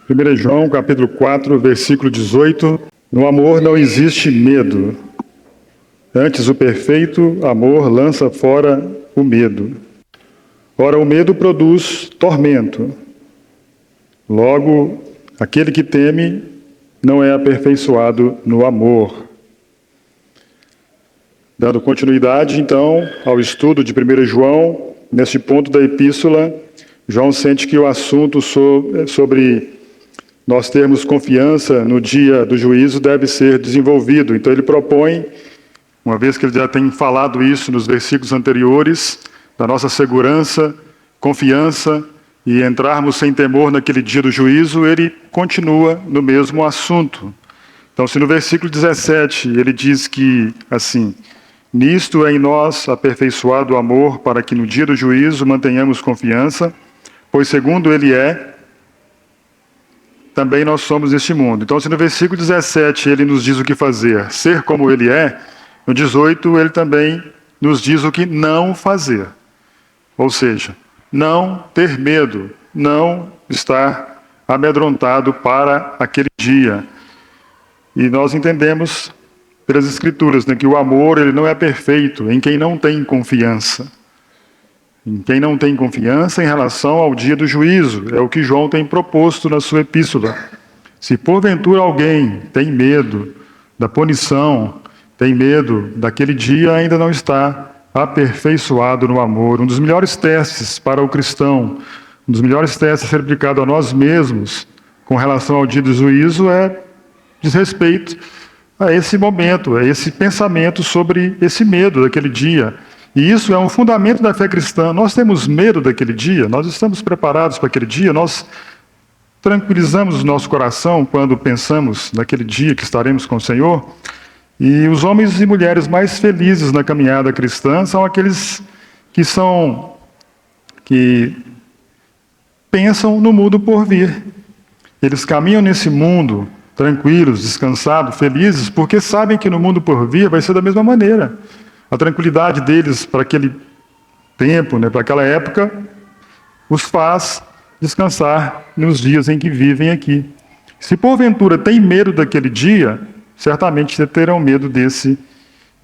1 João, capítulo 4, versículo 18. No amor não existe medo. Antes, o perfeito amor lança fora o medo. Ora, o medo produz tormento. Logo, aquele que teme não é aperfeiçoado no amor. Dando continuidade, então, ao estudo de 1 João, neste ponto da epístola, João sente que o assunto sobre nós termos confiança no dia do juízo deve ser desenvolvido. Então ele propõe, uma vez que ele já tem falado isso nos versículos anteriores, da nossa segurança, confiança e entrarmos sem temor naquele dia do juízo, ele continua no mesmo assunto. Então, se no versículo 17 ele diz que, assim, nisto é em nós aperfeiçoado o amor, para que no dia do juízo mantenhamos confiança, pois segundo ele é, também nós somos deste mundo. Então, se no versículo 17 ele nos diz o que fazer, ser como ele é, no 18 ele também nos diz o que não fazer. Ou seja, não ter medo, não estar amedrontado para aquele dia. E nós entendemos pelas Escrituras, né, que o amor ele não é perfeito em quem não tem confiança. Em quem não tem confiança em relação ao dia do juízo. É o que João tem proposto na sua epístola. Se porventura alguém tem medo da punição, tem medo daquele dia, ainda não está aperfeiçoado no amor. Um dos melhores testes para o cristão, um dos melhores testes a ser aplicado a nós mesmos com relação ao dia do juízo diz respeito a esse momento, a esse pensamento sobre esse medo daquele dia. E isso é um fundamento da fé cristã. Nós temos medo daquele dia, nós estamos preparados para aquele dia, nós tranquilizamos o nosso coração quando pensamos naquele dia que estaremos com o Senhor. E os homens e mulheres mais felizes na caminhada cristã são aqueles que pensam no mundo por vir. Eles caminham nesse mundo tranquilos, descansados, felizes, porque sabem que no mundo por vir vai ser da mesma maneira. A tranquilidade deles para aquele tempo, né, para aquela época, os faz descansar nos dias em que vivem aqui. Se porventura tem medo daquele dia, certamente terão medo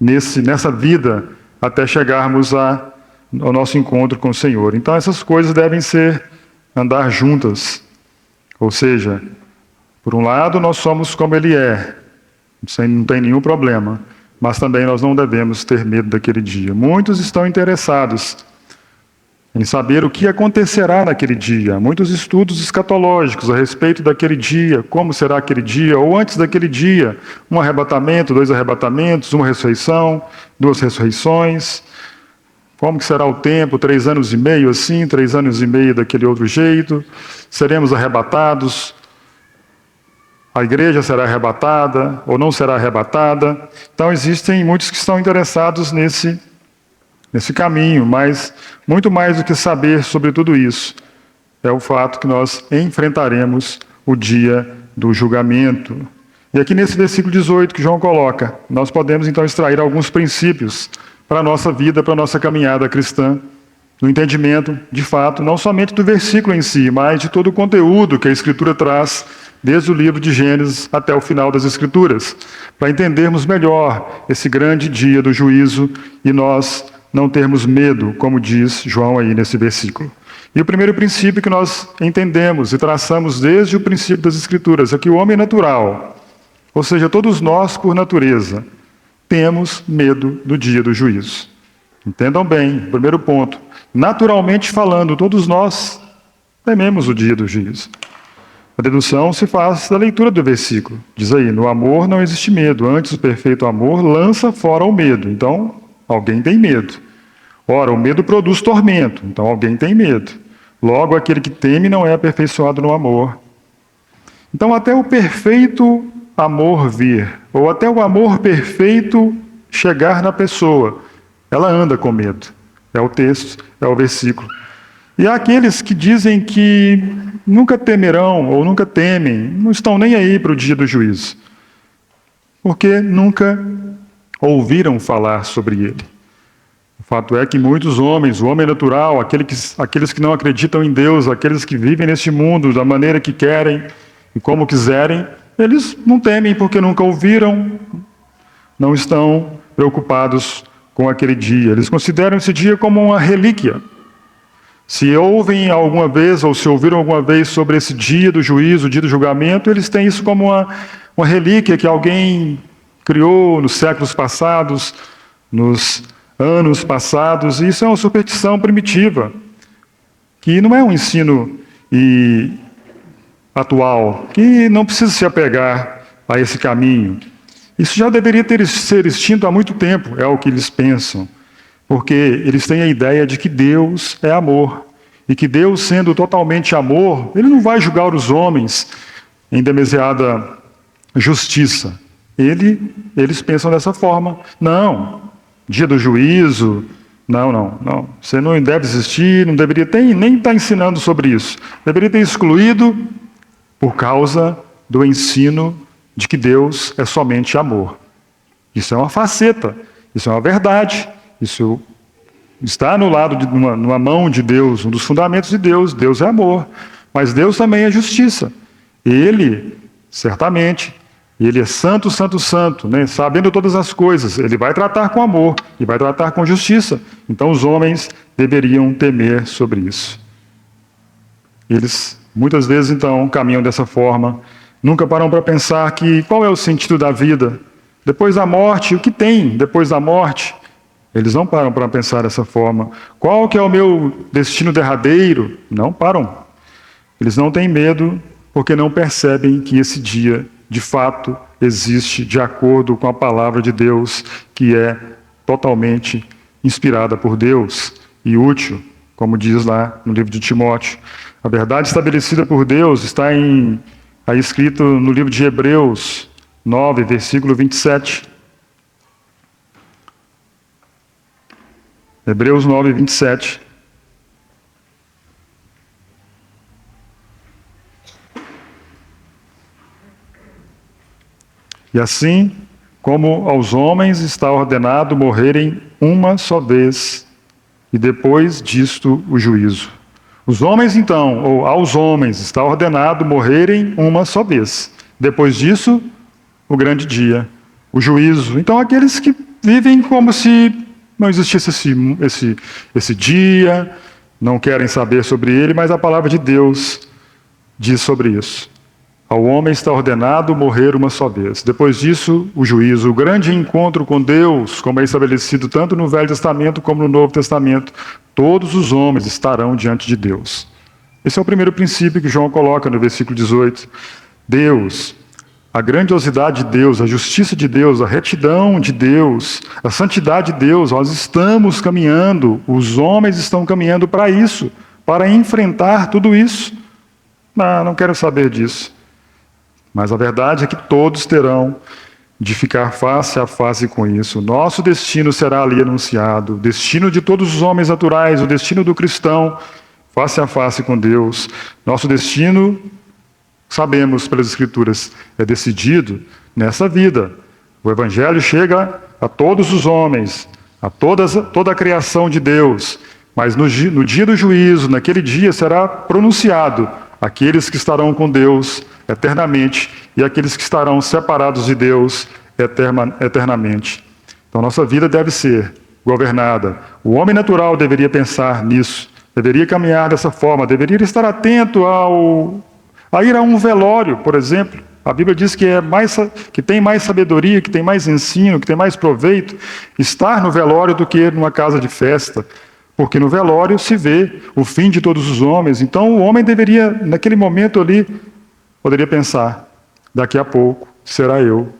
nessa vida, até chegarmos ao nosso encontro com o Senhor. Então essas coisas devem andar juntas. Ou seja, por um lado nós somos como Ele é, não tem nenhum problema. Mas também nós não devemos ter medo daquele dia. Muitos estão interessados em saber o que acontecerá naquele dia. Muitos estudos escatológicos a respeito daquele dia, como será aquele dia, ou antes daquele dia, um arrebatamento, 2 arrebatamentos, uma ressurreição, 2 ressurreições. Como que será o tempo, 3 anos e meio assim, 3 anos e meio daquele outro jeito. Seremos arrebatados. A igreja será arrebatada ou não será arrebatada. Então existem muitos que estão interessados nesse caminho, mas muito mais do que saber sobre tudo isso, é o fato que nós enfrentaremos o dia do julgamento. E aqui nesse versículo 18 que João coloca, nós podemos então extrair alguns princípios para a nossa vida, para a nossa caminhada cristã, no entendimento, de fato, não somente do versículo em si, mas de todo o conteúdo que a Escritura traz, desde o livro de Gênesis até o final das Escrituras, para entendermos melhor esse grande dia do juízo e nós não termos medo, como diz João aí nesse versículo. E o primeiro princípio que nós entendemos e traçamos desde o princípio das Escrituras é que o homem natural, ou seja, todos nós por natureza, temos medo do dia do juízo. Entendam bem, primeiro ponto. Naturalmente falando, todos nós tememos o dia do juízo. A dedução se faz da leitura do versículo. Diz aí, no amor não existe medo, antes o perfeito amor lança fora o medo. Então, alguém tem medo. Ora, o medo produz tormento, então alguém tem medo. Logo, aquele que teme não é aperfeiçoado no amor. Então, até o perfeito amor vir, ou até o amor perfeito chegar na pessoa, ela anda com medo. É o texto, é o versículo. E há aqueles que dizem que nunca temerão ou nunca temem, não estão nem aí para o dia do juízo, porque nunca ouviram falar sobre ele. O fato é que muitos homens, o homem natural, aqueles que não acreditam em Deus, aqueles que vivem neste mundo da maneira que querem, e como quiserem, eles não temem porque nunca ouviram, não estão preocupados com aquele dia. Eles consideram esse dia como uma relíquia. Se ouvem alguma vez, ou se ouviram alguma vez sobre esse dia do juízo, o dia do julgamento, eles têm isso como uma relíquia que alguém criou nos séculos passados, nos anos passados, e isso é uma superstição primitiva, que não é um ensino atual, que não precisa se apegar a esse caminho. Isso já deveria ser extinto há muito tempo, é o que eles pensam, porque eles têm a ideia de que Deus é amor, e que Deus, sendo totalmente amor, Ele não vai julgar os homens em demasiada justiça. Eles pensam dessa forma. Não, dia do juízo, não. Você não deve existir, não deveria nem estar ensinando sobre isso. Deveria ter excluído por causa do ensino de que Deus é somente amor. Isso é uma faceta, isso é uma verdade, isso está no lado, numa mão de Deus, um dos fundamentos de Deus. Deus é amor, mas Deus também é justiça. Ele, certamente, Ele é santo, santo, santo, né? Sabendo todas as coisas. Ele vai tratar com amor e vai tratar com justiça. Então os homens deveriam temer sobre isso. Eles, muitas vezes, então, caminham dessa forma. Nunca param para pensar que qual é o sentido da vida? Depois da morte, o que tem depois da morte? Eles não param para pensar dessa forma. Qual que é o meu destino derradeiro? Não param. Eles não têm medo porque não percebem que esse dia, de fato, existe de acordo com a palavra de Deus, que é totalmente inspirada por Deus e útil, como diz lá no livro de Timóteo. A verdade estabelecida por Deus está aí escrito no livro de Hebreus 9, versículo 27. Hebreus 9, 27. E assim, como aos homens está ordenado morrerem uma só vez, e depois disto o juízo. Os homens, então, ou aos homens está ordenado morrerem uma só vez. Depois disso, o grande dia, o juízo. Então, aqueles que vivem como se não existisse esse dia, não querem saber sobre ele, mas a palavra de Deus diz sobre isso. Ao homem está ordenado morrer uma só vez. Depois disso, o juízo, o grande encontro com Deus, como é estabelecido tanto no Velho Testamento como no Novo Testamento. Todos os homens estarão diante de Deus. Esse é o primeiro princípio que João coloca no versículo 18. Deus, a grandiosidade de Deus, a justiça de Deus, a retidão de Deus, a santidade de Deus, nós estamos caminhando, os homens estão caminhando para isso, para enfrentar tudo isso. Não quero saber disso. Mas a verdade é que todos terão de ficar face a face com isso. O nosso destino será ali anunciado, o destino de todos os homens naturais, o destino do cristão, face a face com Deus. Nosso destino, sabemos pelas Escrituras, é decidido nessa vida. O Evangelho chega a todos os homens, a toda a criação de Deus, mas no dia do juízo, naquele dia, será pronunciado aqueles que estarão com Deus eternamente e aqueles que estarão separados de Deus eternamente. Então, nossa vida deve ser governada. O homem natural deveria pensar nisso, deveria caminhar dessa forma, deveria estar atento a ir a um velório, por exemplo. A Bíblia diz que tem mais sabedoria, que tem mais ensino, que tem mais proveito estar no velório do que numa casa de festa. Porque no velório se vê o fim de todos os homens. Então o homem deveria, naquele momento ali, poderia pensar, daqui a pouco será eu.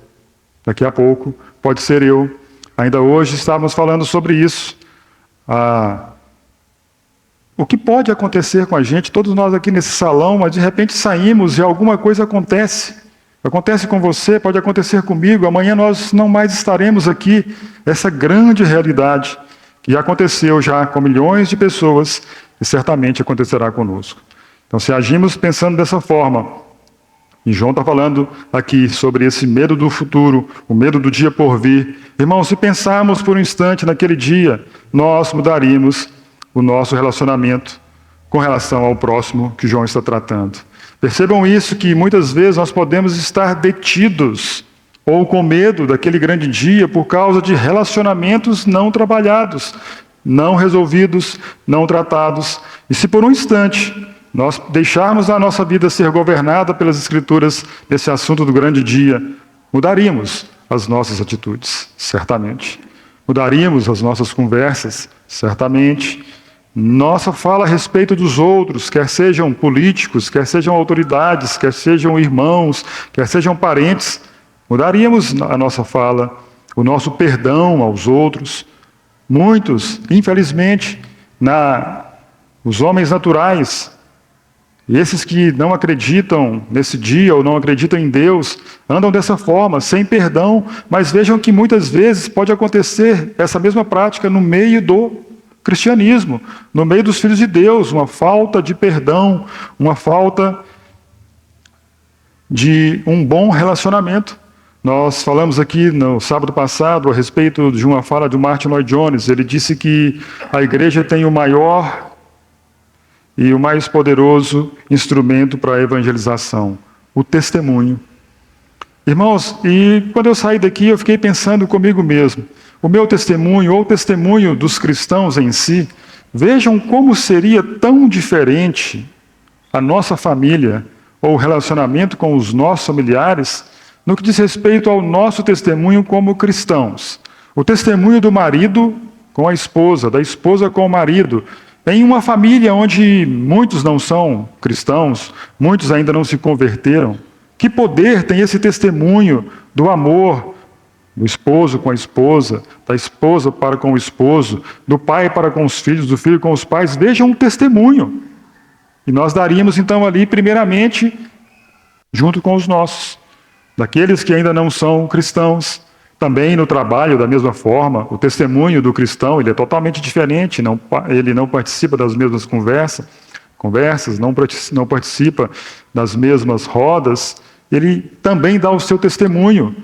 Daqui a pouco pode ser eu. Ainda hoje estávamos falando sobre isso. O que pode acontecer com a gente, todos nós aqui nesse salão, mas de repente saímos e alguma coisa acontece. Acontece com você, pode acontecer comigo, amanhã nós não mais estaremos aqui. Essa grande realidade que aconteceu já com milhões de pessoas e certamente acontecerá conosco. Então, se agimos pensando dessa forma, e João está falando aqui sobre esse medo do futuro, o medo do dia por vir. Irmãos, se pensarmos por um instante naquele dia, nós mudaríamos o nosso relacionamento com relação ao próximo que João está tratando. Percebam isso, que muitas vezes nós podemos estar detidos ou com medo daquele grande dia por causa de relacionamentos não trabalhados, não resolvidos, não tratados. E se por um instante nós deixarmos a nossa vida ser governada pelas Escrituras nesse assunto do grande dia, mudaríamos as nossas atitudes, certamente. Mudaríamos as nossas conversas, certamente. Nossa fala a respeito dos outros, quer sejam políticos, quer sejam autoridades, quer sejam irmãos, quer sejam parentes, mudaríamos a nossa fala, o nosso perdão aos outros. Muitos, infelizmente, os homens naturais, esses que não acreditam nesse dia ou não acreditam em Deus, andam dessa forma, sem perdão, mas vejam que muitas vezes pode acontecer essa mesma prática no meio do cristianismo, no meio dos filhos de Deus, uma falta de perdão, uma falta de um bom relacionamento. Nós falamos aqui no sábado passado a respeito de uma fala de Martin Lloyd-Jones. Ele disse que a igreja tem o maior e o mais poderoso instrumento para a evangelização, o testemunho. Irmãos, e quando eu saí daqui eu fiquei pensando comigo mesmo, o meu testemunho, ou o testemunho dos cristãos em si, vejam como seria tão diferente a nossa família, ou o relacionamento com os nossos familiares, no que diz respeito ao nosso testemunho como cristãos. O testemunho do marido com a esposa, da esposa com o marido, em uma família onde muitos não são cristãos, muitos ainda não se converteram. Que poder tem esse testemunho do amor do esposo com a esposa, da esposa para com o esposo, do pai para com os filhos, do filho com os pais? Vejam um testemunho. E nós daríamos então ali, primeiramente, junto com os nossos, daqueles que ainda não são cristãos, também no trabalho da mesma forma. O testemunho do cristão, ele é totalmente diferente, ele não participa das mesmas conversas, não participa das mesmas rodas, ele também dá o seu testemunho.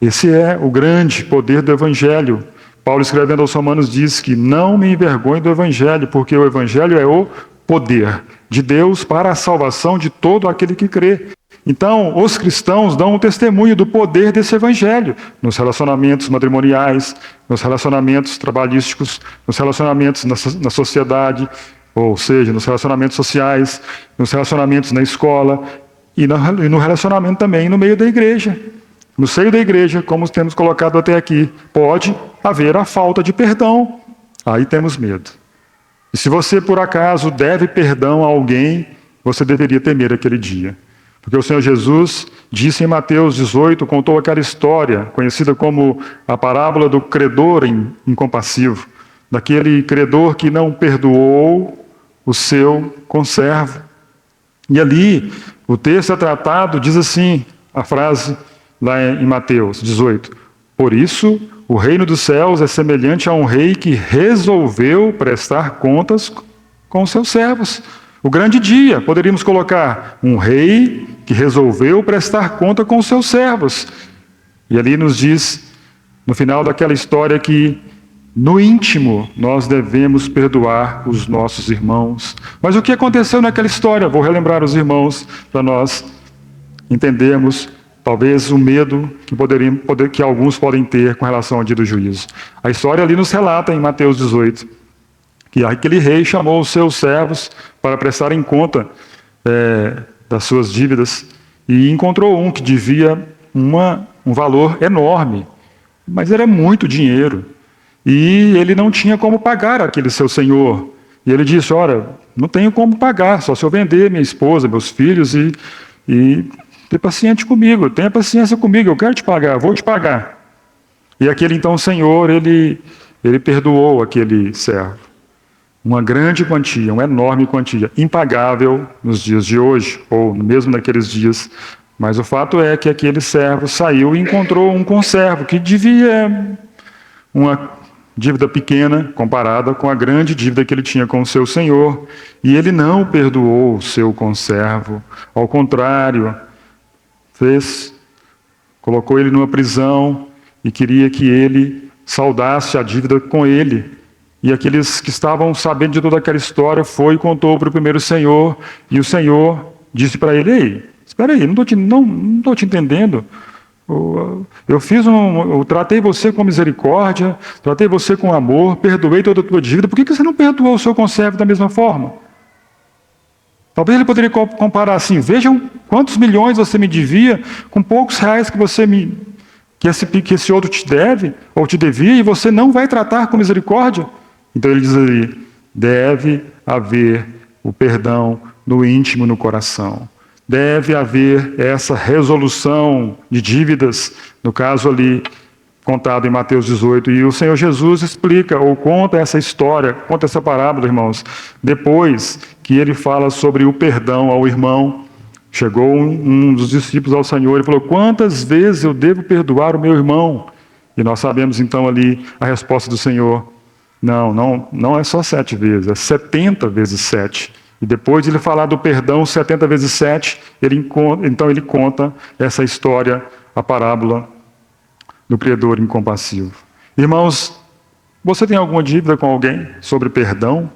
Esse é o grande poder do Evangelho. Paulo, escrevendo aos Romanos, diz que não me envergonhe do Evangelho, porque o Evangelho é o poder de Deus para a salvação de todo aquele que crê. Então, os cristãos dão um testemunho do poder desse Evangelho nos relacionamentos matrimoniais, nos relacionamentos trabalhísticos, nos relacionamentos na sociedade, ou seja, nos relacionamentos sociais, nos relacionamentos na escola e no relacionamento também no meio da igreja. No seio da igreja, como temos colocado até aqui, pode haver a falta de perdão. Aí temos medo. E se você, por acaso, deve perdão a alguém, você deveria temer aquele dia. Porque o Senhor Jesus disse em Mateus 18, contou aquela história, conhecida como a parábola do credor incompassivo, daquele credor que não perdoou o seu conservo. E ali, o texto é tratado, diz assim, a frase lá em Mateus 18, por isso, o reino dos céus é semelhante a um rei que resolveu prestar contas com os seus servos. O grande dia, poderíamos colocar um rei que resolveu prestar conta com os seus servos. E ali nos diz, no final daquela história, que no íntimo nós devemos perdoar os nossos irmãos. Mas o que aconteceu naquela história? Vou relembrar os irmãos para nós entendermos talvez o medo que alguns podem ter com relação ao dia do juízo. A história ali nos relata em Mateus 18, que aquele rei chamou os seus servos para prestarem conta das suas dívidas e encontrou um que devia um valor enorme, mas era muito dinheiro e ele não tinha como pagar aquele seu senhor. E ele disse, olha, não tenho como pagar, só se eu vender minha esposa, meus filhos e ter paciência comigo, tenha paciência comigo, eu quero te pagar, vou te pagar. E aquele então senhor, ele perdoou aquele servo. Uma grande quantia, uma enorme quantia, impagável nos dias de hoje, ou mesmo naqueles dias. Mas o fato é que aquele servo saiu e encontrou um conservo que devia uma dívida pequena comparada com a grande dívida que ele tinha com o seu senhor. E ele não perdoou o seu conservo, ao contrário, colocou ele numa prisão e queria que ele saldasse a dívida com ele. E aqueles que estavam sabendo de toda aquela história foi e contou para o primeiro senhor, e o senhor disse para ele: ei, espera aí, não estou te entendendo. Eu tratei você com misericórdia, tratei você com amor, perdoei toda a tua dívida, por que você não perdoou o seu conservo da mesma forma? Talvez ele poderia comparar assim: vejam quantos milhões você me devia com poucos reais que esse outro te deve, ou te devia, e você não vai tratar com misericórdia. Então ele diz ali: deve haver o perdão no íntimo, no coração. Deve haver essa resolução de dívidas, no caso ali contado em Mateus 18. E o Senhor Jesus explica ou conta essa história, conta essa parábola, irmãos, depois que ele fala sobre o perdão ao irmão. Chegou um dos discípulos ao Senhor e falou: quantas vezes eu devo perdoar o meu irmão? E nós sabemos então ali a resposta do Senhor: não é só 7 vezes, é 70 vezes 7. E depois de ele falar do perdão 70 vezes 7, então ele conta essa história, a parábola do credor incompassivo. Irmãos, você tem alguma dívida com alguém sobre perdão?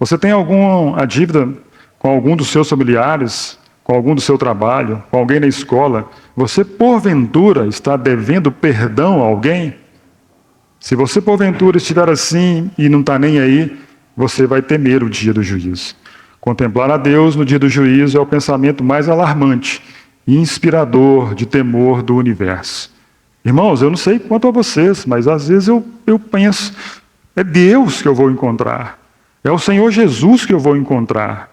Você tem alguma dívida com algum dos seus familiares, com algum do seu trabalho, com alguém na escola? Você, porventura, está devendo perdão a alguém? Se você, porventura, estiver assim e não está nem aí, você vai temer o dia do juízo. Contemplar a Deus no dia do juízo é o pensamento mais alarmante e inspirador de temor do universo. Irmãos, eu não sei quanto a vocês, mas às vezes eu penso: é Deus que eu vou encontrar. É o Senhor Jesus que eu vou encontrar.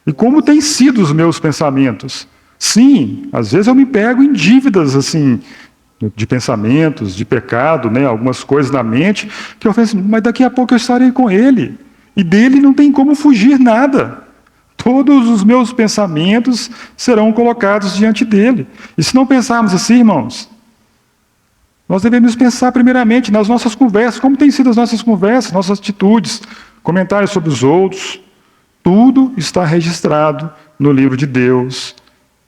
E como têm sido os meus pensamentos? Sim, às vezes eu me pego em dívidas assim, de pensamentos, de pecado, né? Algumas coisas na mente, que eu penso: mas daqui a pouco eu estarei com Ele. E dele não tem como fugir nada. Todos os meus pensamentos serão colocados diante dele. E se não pensarmos assim, irmãos, nós devemos pensar primeiramente nas nossas conversas, como têm sido as nossas conversas, nossas atitudes, comentários sobre os outros. Tudo está registrado no livro de Deus.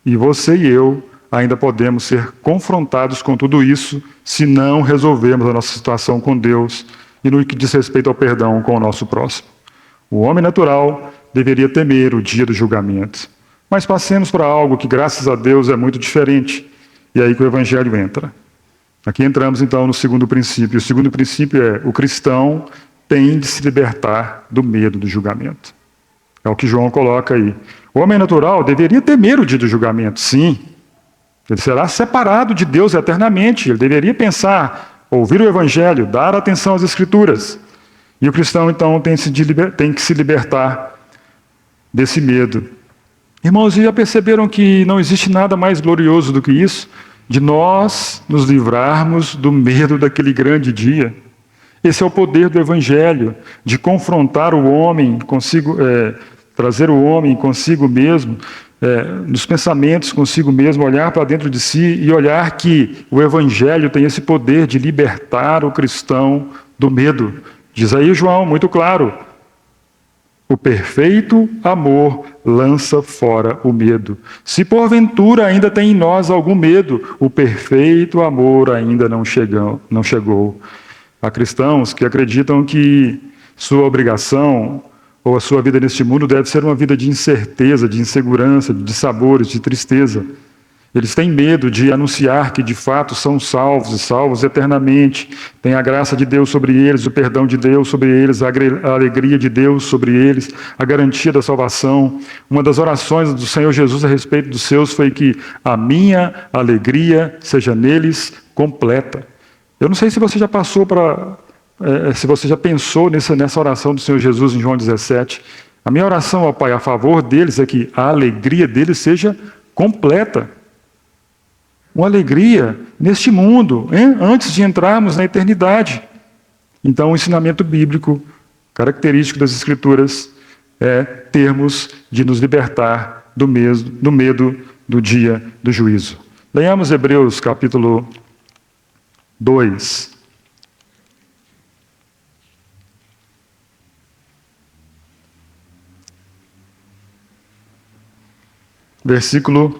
E você e eu ainda podemos ser confrontados com tudo isso se não resolvermos a nossa situação com Deus e no que diz respeito ao perdão com o nosso próximo. O homem natural deveria temer o dia do julgamento. Mas passemos para algo que, graças a Deus, é muito diferente. E é aí que o Evangelho entra. Aqui entramos, então, no segundo princípio. O segundo princípio é: o cristão tem de se libertar do medo do julgamento. É o que João coloca aí. O homem natural deveria temer o dia do julgamento, sim. Ele será separado de Deus eternamente. Ele deveria pensar, ouvir o Evangelho, dar atenção às Escrituras. E o cristão, então, tem que se libertar desse medo. Irmãos, já perceberam que não existe nada mais glorioso do que isso? De nós nos livrarmos do medo daquele grande dia. Esse é o poder do Evangelho, de confrontar o homem consigo, trazer o homem consigo mesmo, nos pensamentos consigo mesmo, olhar para dentro de si e olhar que o Evangelho tem esse poder de libertar o cristão do medo. Diz aí João, muito claro: o perfeito amor lança fora o medo. Se porventura ainda tem em nós algum medo, o perfeito amor ainda não chegou. Há cristãos que acreditam que sua obrigação ou a sua vida neste mundo deve ser uma vida de incerteza, de insegurança, de dissabores, de tristeza. Eles têm medo de anunciar que de fato são salvos e salvos eternamente. Tem a graça de Deus sobre eles, o perdão de Deus sobre eles, a alegria de Deus sobre eles, a garantia da salvação. Uma das orações do Senhor Jesus a respeito dos seus foi que a minha alegria seja neles completa. Eu não sei se você já passou se você já pensou nessa oração do Senhor Jesus em João 17. A minha oração ao Pai a favor deles é que a alegria deles seja completa. Uma alegria neste mundo, antes de entrarmos na eternidade. Então, o ensinamento bíblico, característico das Escrituras, é termos de nos libertar do medo do dia do juízo. Leiamos Hebreus capítulo 2. Versículo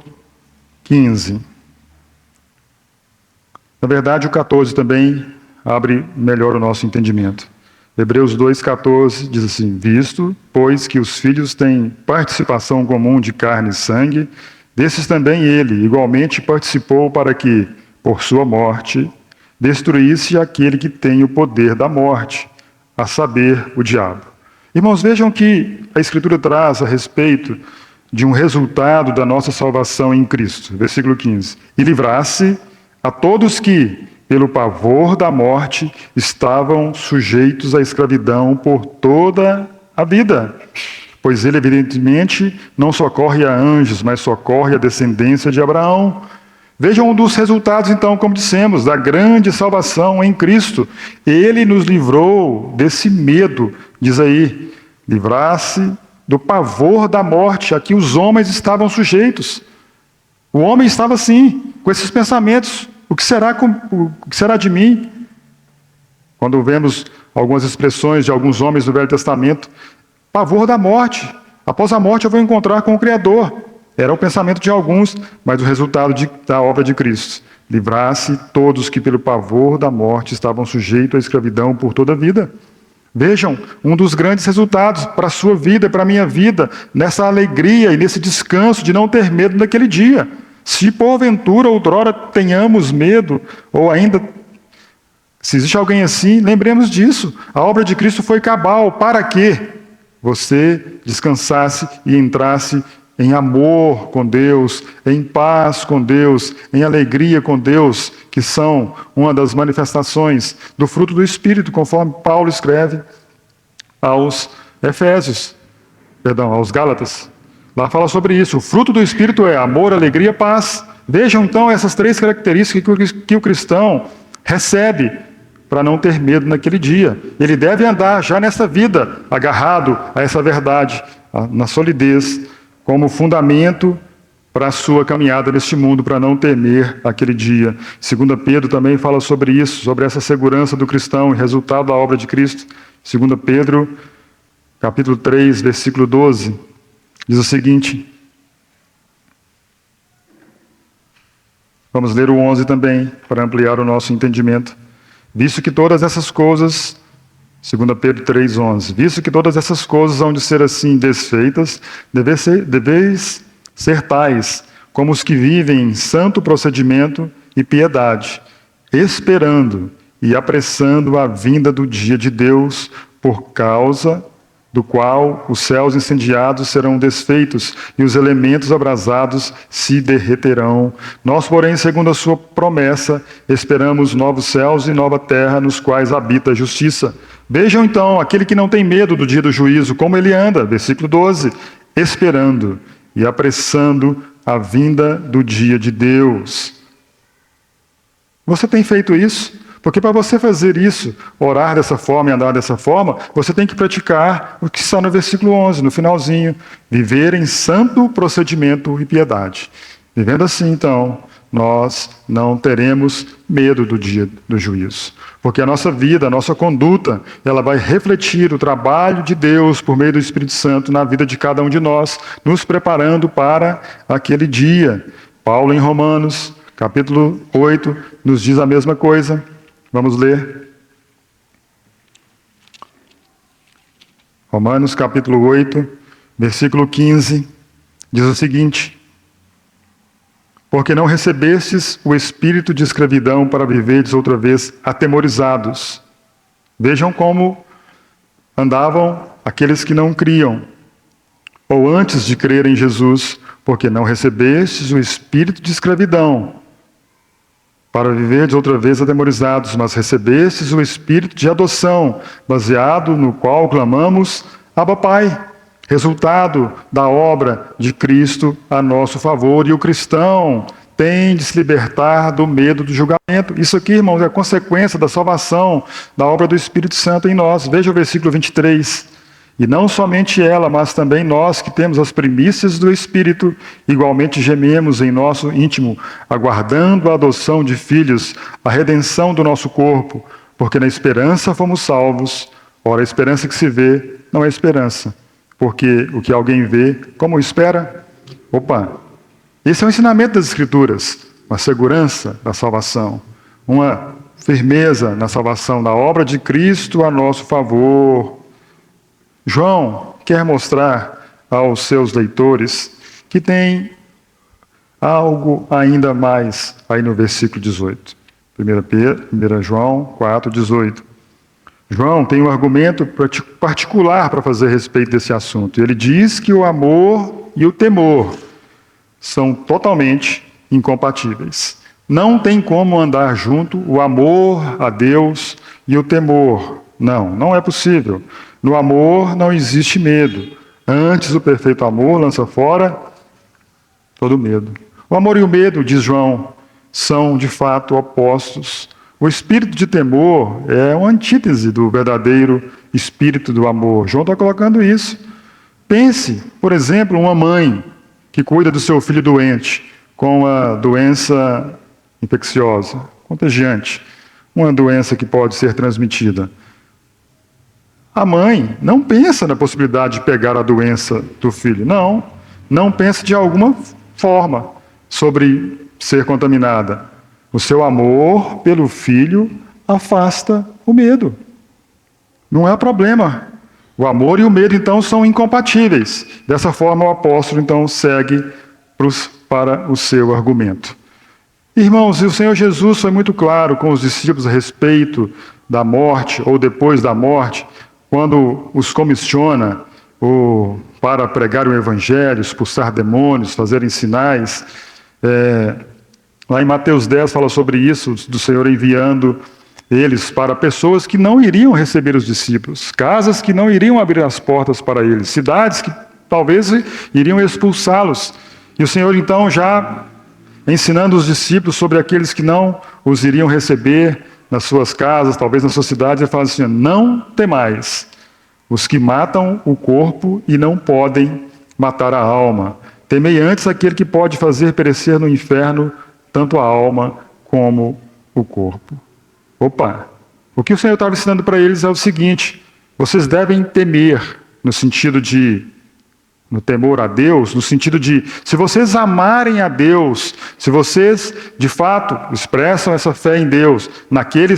15. Na verdade, o 14 também, abre melhor o nosso entendimento. Hebreus 2,14 diz assim: visto, pois que os filhos têm participação comum de carne e sangue, desses também ele igualmente participou para que, por sua morte, destruísse aquele que tem o poder da morte, a saber, o diabo. Irmãos, vejam que a Escritura traz a respeito de um resultado da nossa salvação em Cristo. Versículo 15. E livrasse a todos que, pelo pavor da morte, estavam sujeitos à escravidão por toda a vida. Pois ele, evidentemente, não socorre a anjos, mas socorre a descendência de Abraão. Vejam um dos resultados, então, como dissemos, da grande salvação em Cristo. Ele nos livrou desse medo, diz aí, livrar-se do pavor da morte a que os homens estavam sujeitos. O homem estava assim, com esses pensamentos: o que será de mim? Quando vemos algumas expressões de alguns homens do Velho Testamento, pavor da morte. Após a morte eu vou encontrar com o Criador. Era o pensamento de alguns, mas o resultado da obra de Cristo: livrar-se todos que pelo pavor da morte estavam sujeitos à escravidão por toda a vida. Vejam, um dos grandes resultados para a sua vida e para a minha vida, nessa alegria e nesse descanso de não ter medo naquele dia. Se porventura outrora tenhamos medo, ou ainda, se existe alguém assim, lembremos disso. A obra de Cristo foi cabal. Para que você descansasse e entrasse em amor com Deus, em paz com Deus, em alegria com Deus, que são uma das manifestações do fruto do Espírito, conforme Paulo escreve aos aos Gálatas. Lá fala sobre isso. O fruto do Espírito é amor, alegria, paz. Vejam então essas três características que o cristão recebe para não ter medo naquele dia. Ele deve andar já nessa vida, agarrado a essa verdade, na solidez, como fundamento para a sua caminhada neste mundo, para não temer aquele dia. 2 Pedro também fala sobre isso, sobre essa segurança do cristão, resultado da obra de Cristo. 2 Pedro, capítulo 3, versículo 12, diz o seguinte. Vamos ler o 11 também, para ampliar o nosso entendimento. Visto que todas essas coisas... 2 Pedro 3,11. Visto que todas essas coisas hão de ser assim desfeitas, deveis ser tais como os que vivem em santo procedimento e piedade, esperando e apressando a vinda do dia de Deus, por causa do qual os céus incendiados serão desfeitos e os elementos abrasados se derreterão. Nós, porém, segundo a sua promessa, esperamos novos céus e nova terra nos quais habita a justiça. Vejam então, aquele que não tem medo do dia do juízo, como ele anda, versículo 12, esperando e apressando a vinda do dia de Deus. Você tem feito isso? Porque para você fazer isso, orar dessa forma e andar dessa forma, você tem que praticar o que está no versículo 11, no finalzinho. Viver em santo procedimento e piedade. Vivendo assim, então, nós não teremos medo do dia do juízo. Porque a nossa vida, a nossa conduta, ela vai refletir o trabalho de Deus por meio do Espírito Santo na vida de cada um de nós, nos preparando para aquele dia. Paulo, em Romanos, capítulo 8, nos diz a mesma coisa. Vamos ler. Romanos capítulo 8, versículo 15, diz o seguinte: porque não recebestes o espírito de escravidão para viverdes outra vez atemorizados. Vejam como andavam aqueles que não criam, ou antes de crer em Jesus, porque não recebestes o espírito de escravidão para viverdes outra vez atemorizados, mas recebestes o espírito de adoção, baseado no qual clamamos, Abba Pai, resultado da obra de Cristo a nosso favor. E o cristão tem de se libertar do medo do julgamento. Isso aqui, irmãos, é a consequência da salvação, da obra do Espírito Santo em nós. Veja o versículo 23. E não somente ela, mas também nós que temos as primícias do Espírito, igualmente gememos em nosso íntimo, aguardando a adoção de filhos, a redenção do nosso corpo, porque na esperança fomos salvos. Ora, a esperança que se vê não é esperança, porque o que alguém vê, como espera? Esse é o ensinamento das Escrituras, uma segurança da salvação, uma firmeza na salvação, na obra de Cristo a nosso favor. João quer mostrar aos seus leitores que tem algo ainda mais aí no versículo 18. 1 João 4, 18. João tem um argumento particular para fazer a respeito desse assunto. Ele diz que o amor e o temor são totalmente incompatíveis. Não tem como andar junto o amor a Deus e o temor. Não é possível. No amor não existe medo. Antes, o perfeito amor lança fora todo medo. O amor e o medo, diz João, são de fato opostos. O espírito de temor é uma antítese do verdadeiro espírito do amor. João está colocando isso. Pense, por exemplo, uma mãe que cuida do seu filho doente com uma doença infecciosa, contagiante, uma doença que pode ser transmitida. A mãe não pensa na possibilidade de pegar a doença do filho. Não pensa de alguma forma sobre ser contaminada. O seu amor pelo filho afasta o medo. Não há problema. O amor e o medo, então, são incompatíveis. Dessa forma, o apóstolo, então, segue para o seu argumento. Irmãos, o Senhor Jesus foi muito claro com os discípulos a respeito da morte ou depois da morte, quando os comissiona para pregar o evangelho, expulsar demônios, fazerem sinais. Lá em Mateus 10 fala sobre isso, do Senhor enviando eles para pessoas que não iriam receber os discípulos, casas que não iriam abrir as portas para eles, cidades que talvez iriam expulsá-los. E o Senhor então já ensinando os discípulos sobre aqueles que não os iriam receber nas suas casas, talvez nas suas cidades, ele fala assim: não temais os que matam o corpo e não podem matar a alma. Temei antes aquele que pode fazer perecer no inferno tanto a alma como o corpo. Opa! O que o Senhor estava ensinando para eles é o seguinte: vocês devem temer, no temor a Deus, no sentido de, se vocês amarem a Deus, se vocês, de fato, expressam essa fé em Deus, naquele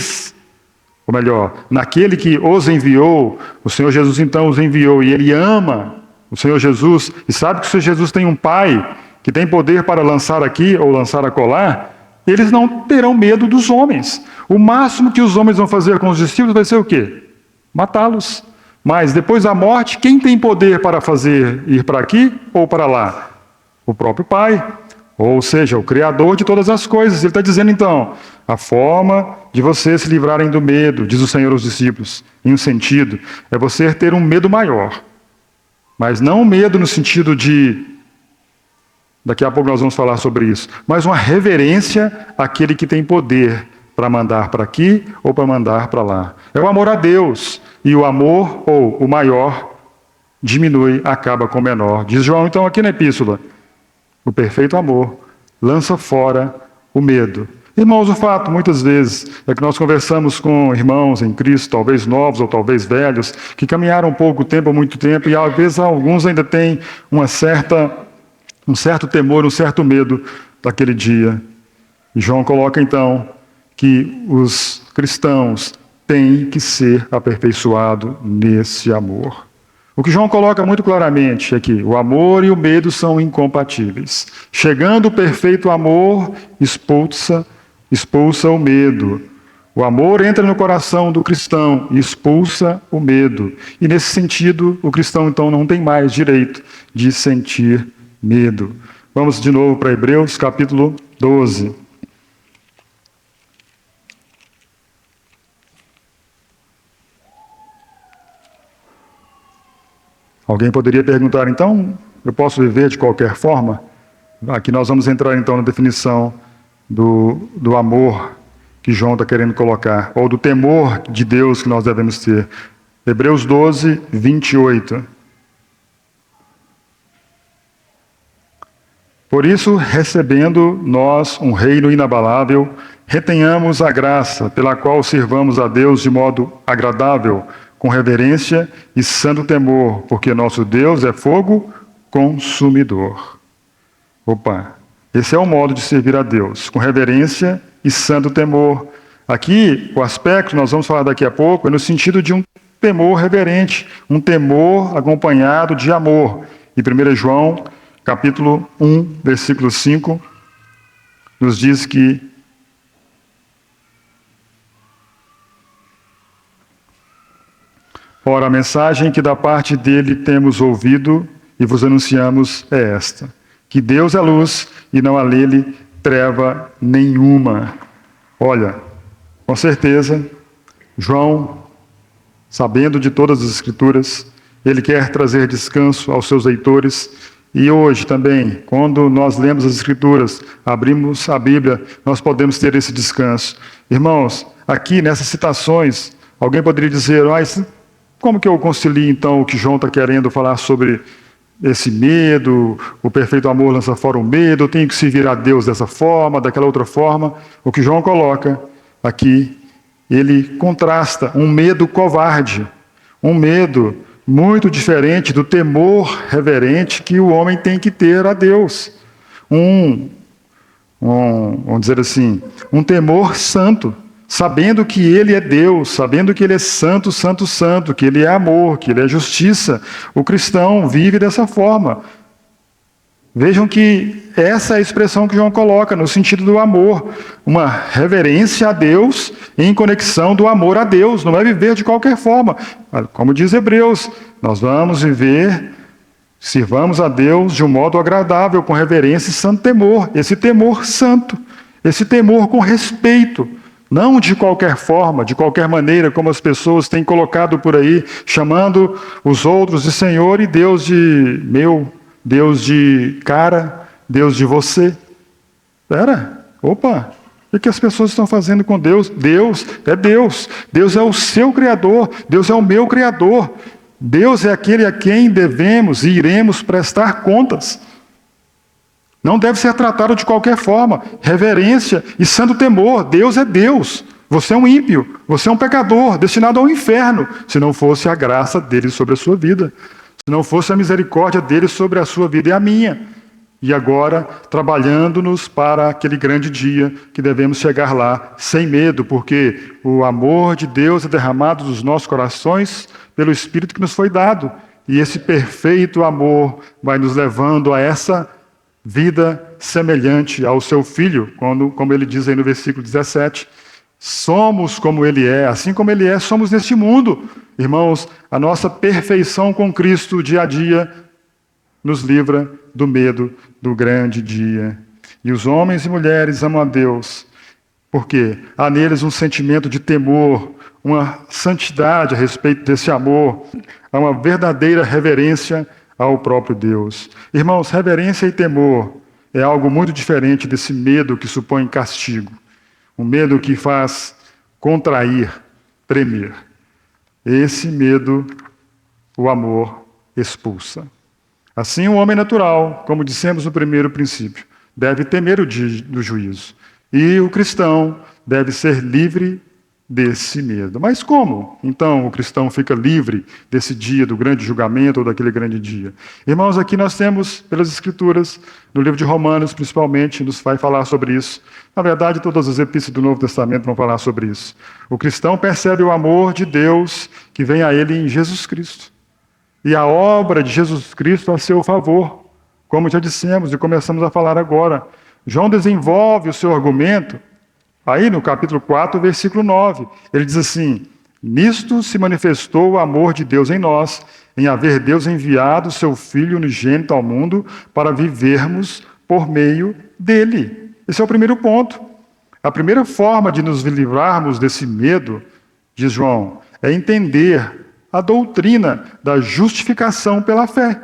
que os enviou, o Senhor Jesus então os enviou, e Ele ama o Senhor Jesus, e sabe que o Senhor Jesus tem um Pai que tem poder para lançar aqui ou lançar acolá, eles não terão medo dos homens. O máximo que os homens vão fazer com os discípulos vai ser o quê? Matá-los. Mas depois da morte, quem tem poder para fazer ir para aqui ou para lá? O próprio Pai, ou seja, o Criador de todas as coisas. Ele está dizendo então, a forma de vocês se livrarem do medo, diz o Senhor aos discípulos, em um sentido, é você ter um medo maior. Mas não um medo no sentido de, daqui a pouco nós vamos falar sobre isso, mas uma reverência àquele que tem poder para mandar para aqui ou para mandar para lá. É o amor a Deus. E o amor, ou o maior, diminui, acaba com o menor. Diz João, então, aqui na epístola, o perfeito amor lança fora o medo. Irmãos, o fato, muitas vezes, é que nós conversamos com irmãos em Cristo, talvez novos ou talvez velhos, que caminharam pouco tempo ou muito tempo, e às vezes alguns ainda têm um certo temor, um certo medo daquele dia. E João coloca, então, que os cristãos têm que ser aperfeiçoados nesse amor. O que João coloca muito claramente é que o amor e o medo são incompatíveis. Chegando o perfeito amor, expulsa o medo. O amor entra no coração do cristão e expulsa o medo. E nesse sentido, o cristão então não tem mais direito de sentir medo. Vamos de novo para Hebreus capítulo 12. Alguém poderia perguntar, então, eu posso viver de qualquer forma? Aqui nós vamos entrar então na definição do amor que João está querendo colocar, ou do temor de Deus que nós devemos ter. Hebreus 12, 28. Por isso, recebendo nós um reino inabalável, retenhamos a graça pela qual sirvamos a Deus de modo agradável, com reverência e santo temor, porque nosso Deus é fogo consumidor. Opa, esse é o modo de servir a Deus, com reverência e santo temor. Aqui, o aspecto que nós vamos falar daqui a pouco é no sentido de um temor reverente, um temor acompanhado de amor. E 1 João, capítulo 1, versículo 5, nos diz que ora, a mensagem que da parte dele temos ouvido e vos anunciamos é esta: que Deus é luz e não há nele treva nenhuma. Olha, com certeza, João, sabendo de todas as Escrituras, ele quer trazer descanso aos seus leitores. E hoje também, quando nós lemos as Escrituras, abrimos a Bíblia, nós podemos ter esse descanso. Irmãos, aqui nessas citações, alguém poderia dizer: como que eu concilio então o que João está querendo falar sobre esse medo, o perfeito amor lança fora o medo, eu tenho que servir a Deus dessa forma, daquela outra forma? O que João coloca aqui, ele contrasta um medo covarde, um medo muito diferente do temor reverente que o homem tem que ter a Deus. Vamos dizer assim, um temor santo, sabendo que Ele é Deus, sabendo que Ele é santo, santo, santo, que Ele é amor, que Ele é justiça. O cristão vive dessa forma. Vejam que essa é a expressão que João coloca, no sentido do amor. Uma reverência a Deus em conexão do amor a Deus. Não é viver de qualquer forma. Como diz Hebreus, nós vamos viver, sirvamos a Deus de um modo agradável, com reverência e santo temor. Esse temor santo, esse temor com respeito. Não de qualquer forma, de qualquer maneira, como as pessoas têm colocado por aí, chamando os outros de Senhor e Deus de meu, Deus de cara, Deus de você. Espera, opa, o que as pessoas estão fazendo com Deus? Deus é Deus, Deus é o seu Criador, Deus é o meu Criador. Deus é aquele a quem devemos e iremos prestar contas. Não deve ser tratado de qualquer forma. Reverência e santo temor. Deus é Deus. Você é um ímpio. Você é um pecador, destinado ao inferno, se não fosse a graça dele sobre a sua vida. Se não fosse a misericórdia dele sobre a sua vida e a minha. E agora, trabalhando-nos para aquele grande dia que devemos chegar lá sem medo, porque o amor de Deus é derramado dos nossos corações pelo Espírito que nos foi dado. E esse perfeito amor vai nos levando a essa vida semelhante ao seu Filho, como ele diz aí no versículo 17, somos como ele é, assim como ele é, somos neste mundo. Irmãos, a nossa perfeição com Cristo dia a dia nos livra do medo do grande dia. E os homens e mulheres amam a Deus, porque há neles um sentimento de temor, uma santidade a respeito desse amor, há uma verdadeira reverência ao próprio Deus. Irmãos, reverência e temor é algo muito diferente desse medo que supõe castigo. Um medo que faz contrair, tremer. Esse medo, o amor expulsa. Assim, o homem natural, como dissemos no primeiro princípio, deve temer o dia do juízo. E o cristão deve ser livre desse medo. Mas como, então, o cristão fica livre desse dia, do grande julgamento ou daquele grande dia? Irmãos, aqui nós temos, pelas Escrituras, no livro de Romanos, principalmente, nos vai falar sobre isso. Na verdade, todas as epístolas do Novo Testamento vão falar sobre isso. O cristão percebe o amor de Deus que vem a ele em Jesus Cristo. E a obra de Jesus Cristo a seu favor, como já dissemos e começamos a falar agora. João desenvolve o seu argumento aí no capítulo 4, versículo 9, ele diz assim: nisto se manifestou o amor de Deus em nós, em haver Deus enviado o seu Filho unigênito ao mundo para vivermos por meio dele. Esse é o primeiro ponto. A primeira forma de nos livrarmos desse medo, diz João, é entender a doutrina da justificação pela fé.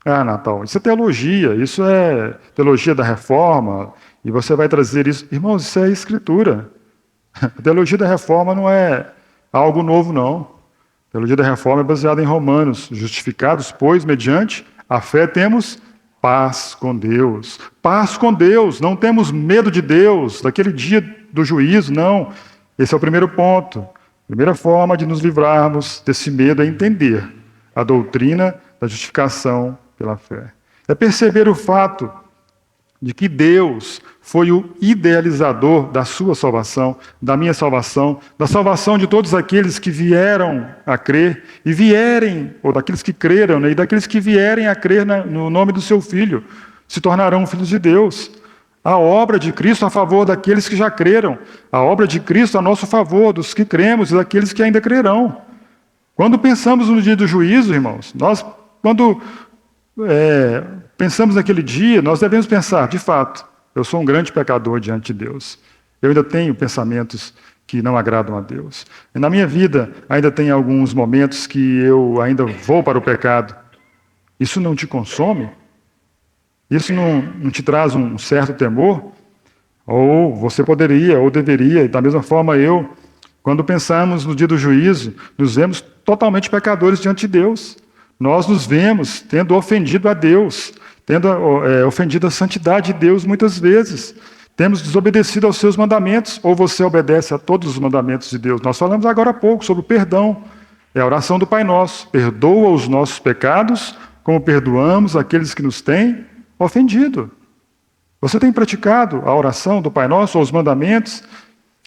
Natal, isso é teologia, isso é teologia da reforma, e você vai trazer isso. Irmãos, isso é escritura. A teologia da reforma não é algo novo, não. A teologia da reforma é baseada em Romanos. Justificados, pois, mediante a fé temos paz com Deus. Paz com Deus, não temos medo de Deus, daquele dia do juízo, não. Esse é o primeiro ponto. A primeira forma de nos livrarmos desse medo é entender a doutrina da justificação pela fé. É perceber o fato de que Deus foi o idealizador da sua salvação, da minha salvação, da salvação de todos aqueles que vieram a crer e vierem, ou daqueles que creram, né, e daqueles que vierem a crer no nome do seu Filho, se tornarão filhos de Deus. A obra de Cristo a favor daqueles que já creram, a obra de Cristo a nosso favor, dos que cremos e daqueles que ainda crerão. Quando pensamos no dia do juízo, irmãos, quando pensamos naquele dia, nós devemos pensar, de fato, eu sou um grande pecador diante de Deus. Eu ainda tenho pensamentos que não agradam a Deus. E na minha vida, ainda tem alguns momentos que eu ainda vou para o pecado. Isso não te consome? Isso não te traz um certo temor? Ou você poderia, ou deveria, e da mesma forma eu, quando pensamos no dia do juízo, nos vemos totalmente pecadores diante de Deus. Nós nos vemos tendo ofendido a Deus, tendo ofendido a santidade de Deus muitas vezes. Temos desobedecido aos seus mandamentos, ou você obedece a todos os mandamentos de Deus. Nós falamos agora há pouco sobre o perdão. É a oração do Pai Nosso. Perdoa os nossos pecados, como perdoamos aqueles que nos têm ofendido. Você tem praticado a oração do Pai Nosso, ou os mandamentos?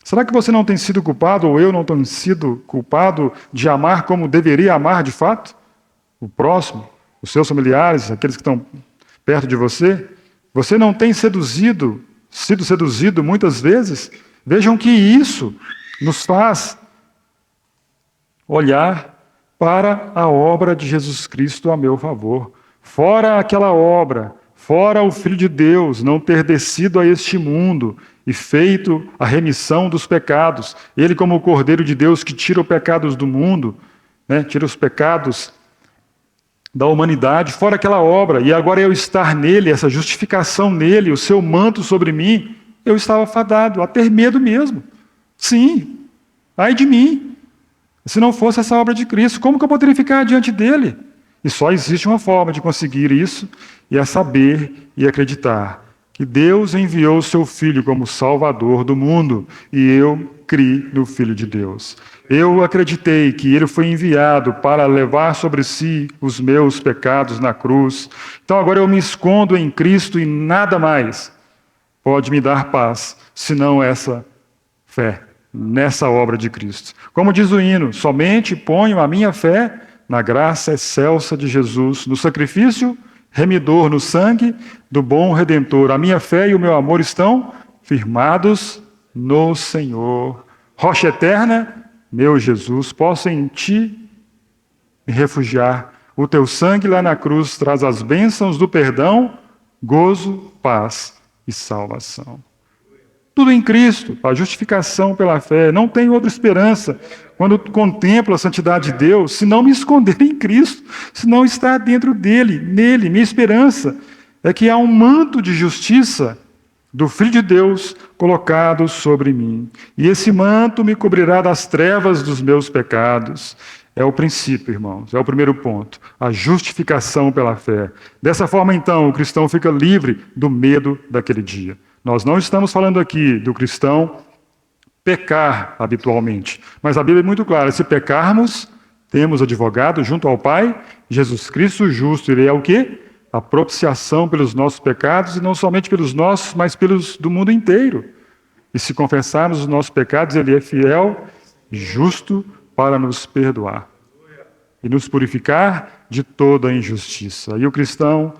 Será que você não tem sido culpado, ou eu não tenho sido culpado de amar como deveria amar de fato? O próximo, os seus familiares, aqueles que estão perto de você? Você não tem sido seduzido muitas vezes? Vejam que isso nos faz olhar para a obra de Jesus Cristo a meu favor. Fora aquela obra, fora o Filho de Deus não ter descido a este mundo e feito a remissão dos pecados, ele como o Cordeiro de Deus que tira os pecados do mundo, né, tira os pecados da humanidade, fora aquela obra, e agora eu estar nele, essa justificação nele, o seu manto sobre mim, eu estava fadado a ter medo mesmo. Sim, ai de mim, se não fosse essa obra de Cristo, como que eu poderia ficar diante dele? E só existe uma forma de conseguir isso, e é saber e acreditar que Deus enviou o seu Filho como Salvador do mundo, e eu criei no Filho de Deus. Eu acreditei que ele foi enviado para levar sobre si os meus pecados na cruz. Então agora eu me escondo em Cristo e nada mais pode me dar paz, senão essa fé nessa obra de Cristo. Como diz o hino, somente ponho a minha fé na graça excelsa de Jesus, no sacrifício remidor, no sangue do bom Redentor. A minha fé e o meu amor estão firmados no Senhor. Rocha eterna, meu Jesus, posso em Ti me refugiar. O Teu sangue lá na cruz traz as bênçãos do perdão, gozo, paz e salvação. Tudo em Cristo, a justificação pela fé. Não tem outra esperança quando contemplo a santidade de Deus, se não me esconder em Cristo, se não estar dentro dele, nele. Minha esperança é que há um manto de justiça do Filho de Deus colocado sobre mim. E esse manto me cobrirá das trevas dos meus pecados. É o princípio, irmãos, é o primeiro ponto, a justificação pela fé. Dessa forma, então, o cristão fica livre do medo daquele dia. Nós não estamos falando aqui do cristão pecar habitualmente, mas a Bíblia é muito clara, se pecarmos, temos advogado junto ao Pai, Jesus Cristo justo. Ele é o quê? A propiciação pelos nossos pecados, e não somente pelos nossos, mas pelos do mundo inteiro. E se confessarmos os nossos pecados, Ele é fiel e justo para nos perdoar e nos purificar de toda a injustiça. E o cristão,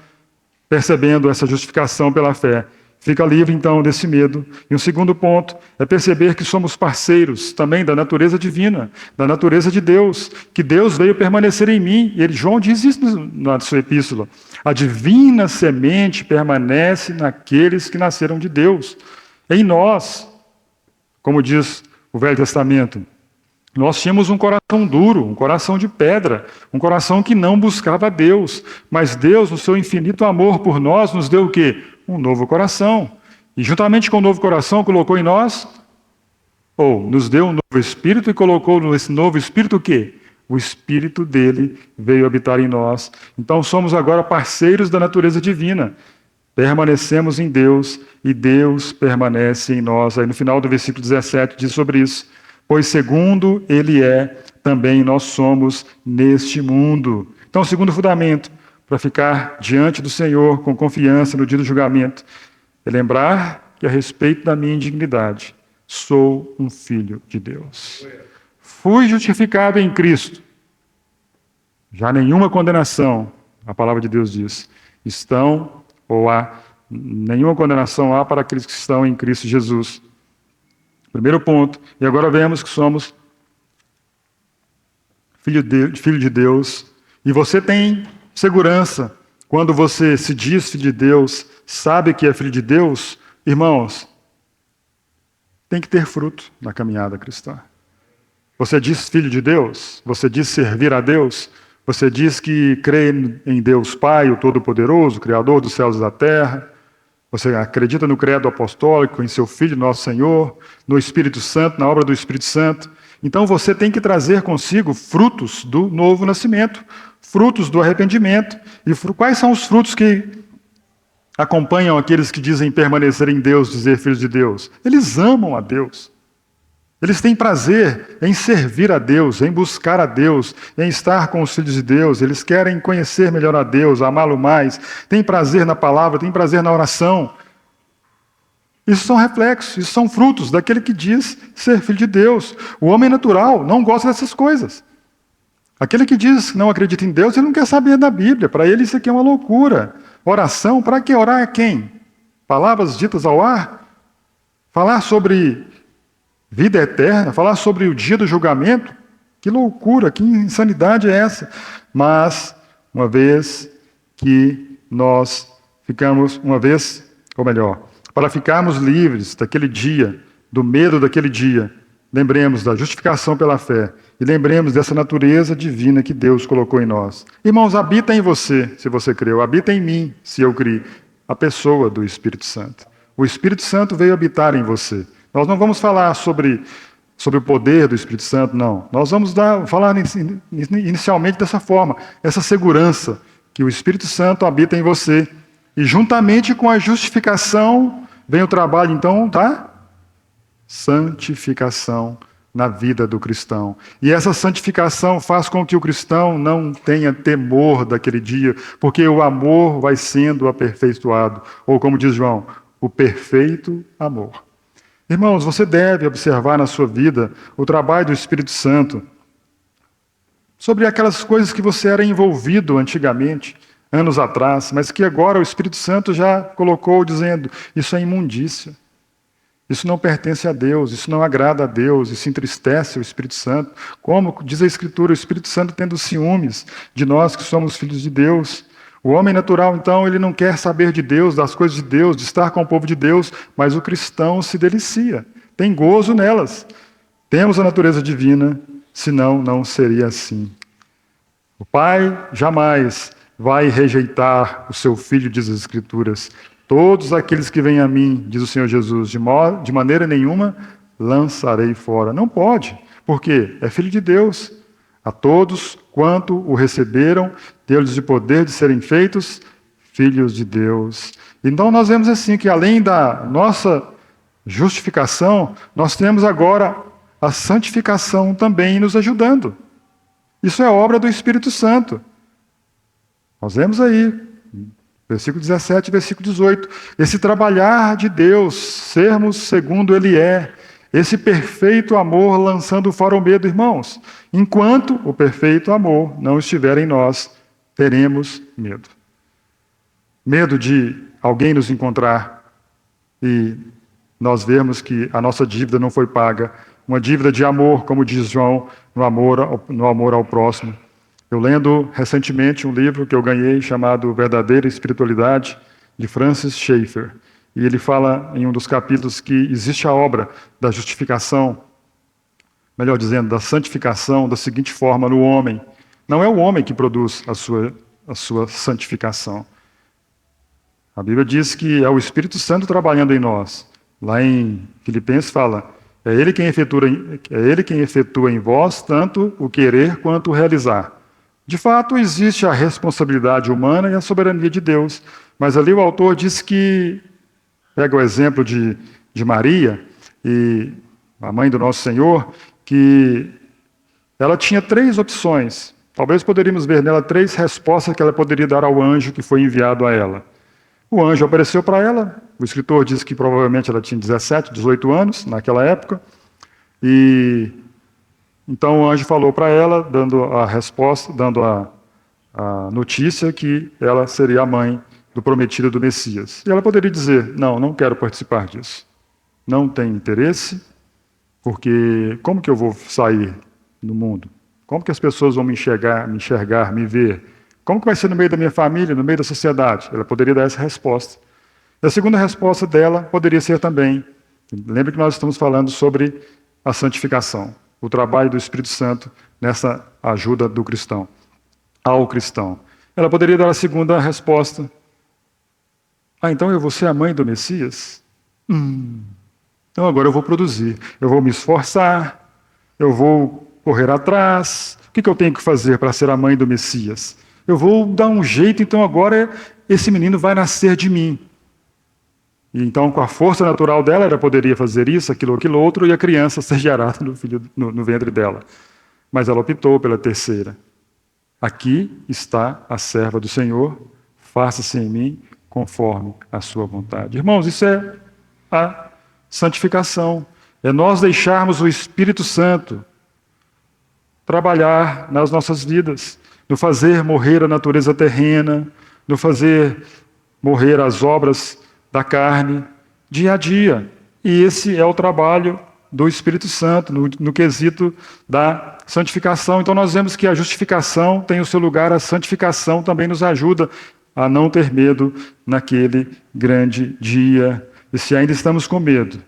percebendo essa justificação pela fé, fica livre, então, desse medo. E um segundo ponto é perceber que somos parceiros também da natureza divina, da natureza de Deus, que Deus veio permanecer em mim. E João diz isso na sua epístola. A divina semente permanece naqueles que nasceram de Deus. Em nós, como diz o Velho Testamento, nós tínhamos um coração duro, um coração de pedra, um coração que não buscava Deus. Mas Deus, no seu infinito amor por nós, nos deu o quê? Um novo coração. E juntamente com o novo coração, colocou em nós, ou nos deu um novo espírito e colocou nesse novo espírito o quê? O espírito dele veio habitar em nós. Então somos agora parceiros da natureza divina. Permanecemos em Deus e Deus permanece em nós. Aí no final do versículo 17 diz sobre isso. Pois segundo Ele é, também nós somos neste mundo. Então, segundo fundamento, para ficar diante do Senhor com confiança no dia do julgamento, é lembrar que a respeito da minha indignidade, sou um filho de Deus. Fui justificado em Cristo. Já nenhuma condenação, a palavra de Deus diz, nenhuma condenação há para aqueles que estão em Cristo Jesus. Primeiro ponto. E agora vemos que somos filho de Deus. E você tem segurança quando você se diz filho de Deus, sabe que é filho de Deus. Irmãos, tem que ter fruto na caminhada cristã. Você diz filho de Deus, você diz servir a Deus, você diz que crê em Deus Pai, o Todo-Poderoso, Criador dos céus e da terra. Você acredita no credo apostólico, em seu Filho, nosso Senhor, no Espírito Santo, na obra do Espírito Santo. Então você tem que trazer consigo frutos do novo nascimento, frutos do arrependimento. E quais são os frutos que acompanham aqueles que dizem permanecer em Deus, dizer filhos de Deus? Eles amam a Deus. Eles têm prazer em servir a Deus, em buscar a Deus, em estar com os filhos de Deus. Eles querem conhecer melhor a Deus, amá-lo mais. Têm prazer na palavra, têm prazer na oração. Isso são reflexos, isso são frutos daquele que diz ser filho de Deus. O homem natural não gosta dessas coisas. Aquele que diz que não acredita em Deus, ele não quer saber da Bíblia. Para ele isso aqui é uma loucura. Oração, para que orar a quem? Palavras ditas ao ar? Falar sobre vida eterna, falar sobre o dia do julgamento, que loucura, que insanidade é essa? Mas, uma vez que nós ficamos, para ficarmos livres daquele dia, do medo daquele dia, lembremos da justificação pela fé e lembremos dessa natureza divina que Deus colocou em nós. Irmãos, habita em você, se você creu, habita em mim, se eu criei, a pessoa do Espírito Santo. O Espírito Santo veio habitar em você. Nós não vamos falar sobre o poder do Espírito Santo, não. Nós vamos falar inicialmente dessa forma, essa segurança que o Espírito Santo habita em você. E juntamente com a justificação, vem o trabalho, então, da santificação na vida do cristão. E essa santificação faz com que o cristão não tenha temor daquele dia, porque o amor vai sendo aperfeiçoado. Ou como diz João, o perfeito amor. Irmãos, você deve observar na sua vida o trabalho do Espírito Santo sobre aquelas coisas que você era envolvido antigamente, anos atrás, mas que agora o Espírito Santo já colocou dizendo, isso é imundícia, isso não pertence a Deus, isso não agrada a Deus, isso entristece o Espírito Santo. Como diz a Escritura, o Espírito Santo tendo ciúmes de nós que somos filhos de Deus. O homem natural, então, ele não quer saber de Deus, das coisas de Deus, de estar com o povo de Deus, mas o cristão se delicia, tem gozo nelas. Temos a natureza divina, senão não seria assim. O Pai jamais vai rejeitar o seu Filho, diz as Escrituras. Todos aqueles que vêm a mim, diz o Senhor Jesus, de maneira nenhuma lançarei fora. Não pode, porque é Filho de Deus. A todos quanto o receberam, deu-lhes o poder de serem feitos filhos de Deus. Então nós vemos assim que além da nossa justificação, nós temos agora a santificação também nos ajudando. Isso é obra do Espírito Santo. Nós vemos aí, versículo 17 e versículo 18, esse trabalhar de Deus, sermos segundo Ele é, esse perfeito amor lançando fora o medo, irmãos. Enquanto o perfeito amor não estiver em nós, teremos medo. Medo de alguém nos encontrar e nós vermos que a nossa dívida não foi paga. Uma dívida de amor, como diz João, no amor ao próximo. Eu lendo recentemente um livro que eu ganhei chamado Verdadeira Espiritualidade, de Francis Schaeffer. E ele fala em um dos capítulos que existe a obra da justificação, melhor dizendo, da santificação, da seguinte forma no homem. Não é o homem que produz a sua santificação. A Bíblia diz que é o Espírito Santo trabalhando em nós. Lá em Filipenses fala, é Ele quem efetua em vós tanto o querer quanto o realizar. De fato, existe a responsabilidade humana e a soberania de Deus. Mas ali o autor diz que, pega o exemplo de Maria, e a mãe do nosso Senhor, que ela tinha 3 opções. Talvez poderíamos ver nela 3 respostas que ela poderia dar ao anjo que foi enviado a ela. O anjo apareceu para ela, o escritor diz que provavelmente ela tinha 17, 18 anos naquela época, e então o anjo falou para ela, dando a resposta, dando a notícia que ela seria a mãe do prometido do Messias. E ela poderia dizer, não quero participar disso. Não tenho interesse, porque como que eu vou sair no mundo? Como que as pessoas vão me enxergar, me ver? Como que vai ser no meio da minha família, no meio da sociedade? Ela poderia dar essa resposta. E a segunda resposta dela poderia ser também, lembre que nós estamos falando sobre a santificação, o trabalho do Espírito Santo nessa ajuda do cristão, ao cristão. Ela poderia dar a segunda resposta. Então eu vou ser a mãe do Messias? Então agora eu vou produzir, eu vou me esforçar, eu vou correr atrás. O que eu tenho que fazer para ser a mãe do Messias? Eu vou dar um jeito, então agora esse menino vai nascer de mim. E então, com a força natural dela, ela poderia fazer isso, aquilo outro, e a criança ser gerada no ventre dela. Mas ela optou pela terceira. Aqui está a serva do Senhor, faça-se em mim conforme a sua vontade. Irmãos, isso é a santificação. É nós deixarmos o Espírito Santo trabalhar nas nossas vidas, no fazer morrer a natureza terrena, no fazer morrer as obras da carne, dia a dia. E esse é o trabalho do Espírito Santo, no quesito da santificação. Então nós vemos que a justificação tem o seu lugar, a santificação também nos ajuda a não ter medo naquele grande dia. E se ainda estamos com medo,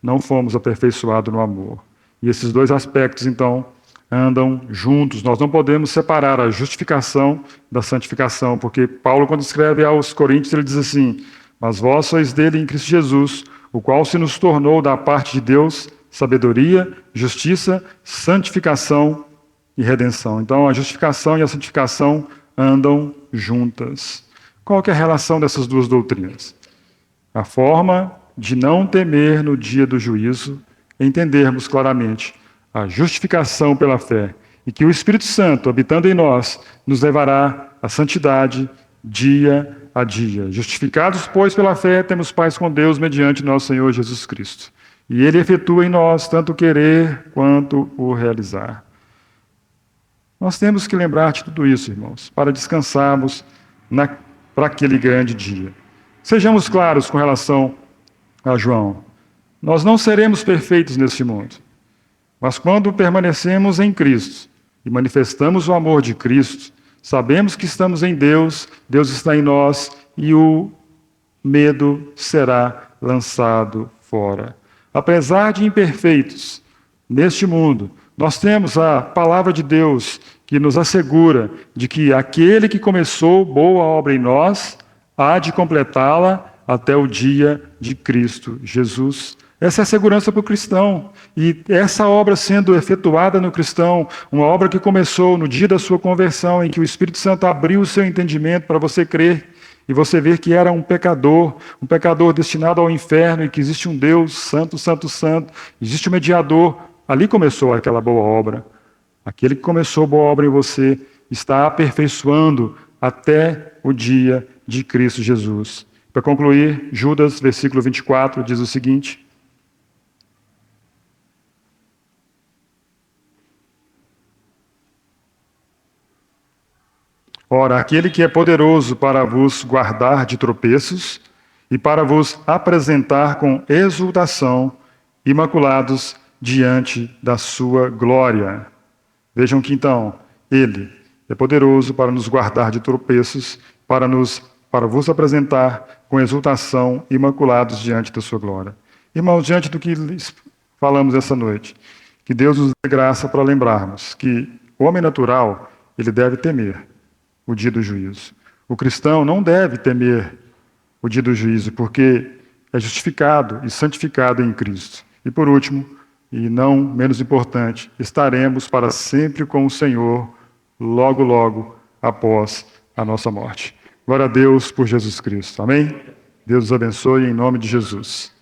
não fomos aperfeiçoados no amor. E esses dois aspectos, então, andam juntos. Nós não podemos separar a justificação da santificação, porque Paulo, quando escreve aos Coríntios, ele diz assim: mas vós sois dele em Cristo Jesus, o qual se nos tornou da parte de Deus sabedoria, justiça, santificação e redenção. Então a justificação e a santificação andam juntas. Qual que é a relação dessas duas doutrinas? A forma de não temer no dia do juízo, entendermos claramente a justificação pela fé e que o Espírito Santo, habitando em nós, nos levará à santidade dia a dia. Justificados, pois, pela fé, temos paz com Deus mediante nosso Senhor Jesus Cristo. E Ele efetua em nós tanto o querer quanto o realizar. Nós temos que lembrar de tudo isso, irmãos, para descansarmos para aquele grande dia. Sejamos claros com relação a João. Nós não seremos perfeitos neste mundo, mas quando permanecemos em Cristo e manifestamos o amor de Cristo, sabemos que estamos em Deus, Deus está em nós e o medo será lançado fora. Apesar de imperfeitos neste mundo, nós temos a palavra de Deus que nos assegura de que aquele que começou boa obra em nós há de completá-la até o dia de Cristo Jesus. Essa é a segurança para o cristão. E essa obra sendo efetuada no cristão, uma obra que começou no dia da sua conversão, em que o Espírito Santo abriu o seu entendimento para você crer, e você ver que era um pecador destinado ao inferno, e que existe um Deus santo, santo, santo, existe um mediador. Ali começou aquela boa obra. Aquele que começou a boa obra em você está aperfeiçoando até o dia de Cristo Jesus. Para concluir, Judas, versículo 24, diz o seguinte: ora, aquele que é poderoso para vos guardar de tropeços e para vos apresentar com exultação, imaculados diante da sua glória. Vejam que então, Ele é poderoso para nos guardar de tropeços, para vos apresentar com exultação, imaculados diante da sua glória. Irmãos, diante do que falamos essa noite, que Deus nos dê graça para lembrarmos que o homem natural, ele deve temer o dia do juízo. O cristão não deve temer o dia do juízo, porque é justificado e santificado em Cristo. E por último, e não menos importante, estaremos para sempre com o Senhor, logo, logo após a nossa morte. Glória a Deus por Jesus Cristo. Amém? Deus os abençoe em nome de Jesus.